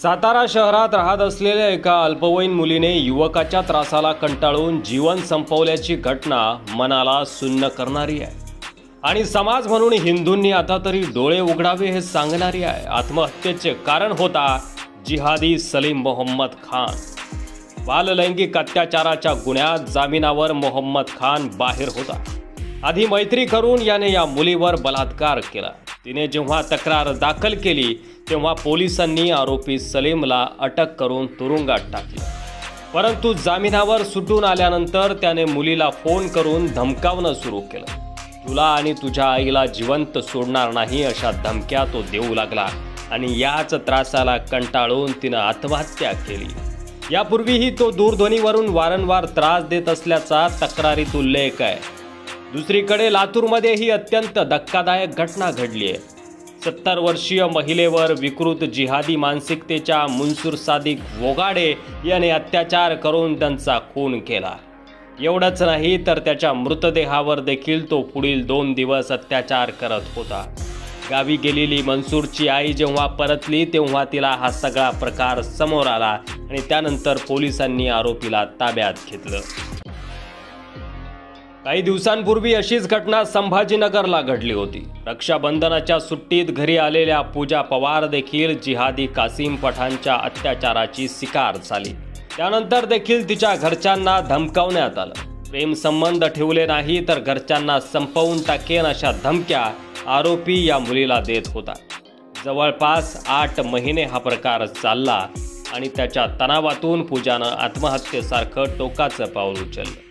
सातारा शहरात राहत असलेल्या एका अल्पवयीन मुलीने युवकाच्या त्रासाला कंटाळून जीवन संपवल्याची घटना मनाला सुन्न करणारी आहे आणि समाज म्हणून हिंदूंनी आता तरी डोळे उघडावे हे सांगणारी आहे। आत्महत्येचे कारण होता जिहादी सलीम मोहम्मद खान। बाललैंगिक अत्याचाराच्या गुन्ह्यात जामिनावर मोहम्मद खान बाहेर होता। आधी मैत्री करून याने या मुलीवर बलात्कार केला। तिने जेव्हा तक्रार दाखल केली तेव्हा पोलिसांनी आरोपी सलीमला अटक करून तुरुंगात टाकले, परंतु जामिनावर सुटून आल्यानंतर त्याने मुलीला फोन करून धमकावणं सुरू केलं। तुला आणि तुझ्या आईला जिवंत सोडणार नाही अशा धमक्या तो देऊ लागला आणि याच त्रासाला कंटाळून तिनं आत्महत्या केली। यापूर्वीही तो दूरध्वनीवरून वारंवार त्रास देत असल्याचा तक्रारीत उल्लेख आहे। दुसरीकडे लातूरमध्ये ही अत्यंत धक्कादायक घटना घडली आहे। 70 वर्षीय महिलेवर विकृत जिहादी मानसिकतेच्या मुन्सूर सादिक वोगाडे याने अत्याचार करून त्यांचा खून केला। एवढंच नाही तर त्याच्या मृतदेहावर देखील तो पुढील 2 दिवस अत्याचार करत होता। गावी गेलेली मनसूरची आई जेव्हा परतली तेव्हा तिला हा सगळा प्रकार समोर आला आणि त्यानंतर पोलिसांनी आरोपीला ताब्यात घेतलं। काही दिवसांपूर्वी अशीच घटना संभाजीनगरला घडली होती। रक्षाबंधनाच्या सुट्टीत घरी आलेल्या पूजा पवार देखील जिहादी कासिम पठाणच्या अत्याचाराची शिकार झाली। त्यानंतर देखील तिच्या घरच्यांना धमकावण्यात आलं। प्रेम संबंध ठेवले नाही तर घरच्यांना संपवून टाकेन अशा धमक्या आरोपी या मुलीला देत होता। जवळपास 8 महिने हा प्रकार चालला आणि त्याच्या तणावातून पूजानं आत्महत्येसारखं टोकाचं पाऊल उचललं।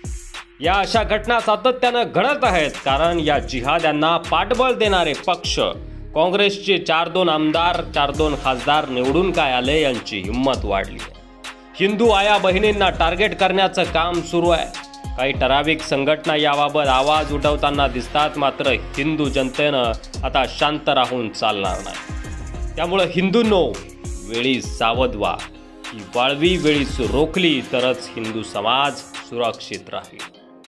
या अशा घटना सातत्यानं घडत आहेत कारण या जिहाद्यांना पाठबळ देणारे पक्ष काँग्रेसचे 4-2 आमदार 4-2 खासदार निवडून काय आले यांची हिंमत वाढली आहे। हिंदू आया बहिणींना टार्गेट करण्याचं काम सुरू आहे। काही ठराविक संघटना याबाबत आवाज उठवताना दिसतात, मात्र हिंदू जनतेनं आता शांत राहून चालणार नाही। त्यामुळे हिंदूंनो, वेळी सावध व्हा। ही वाळवी वेळीच रोखली तरच हिंदू समाज सुरक्षित राहील।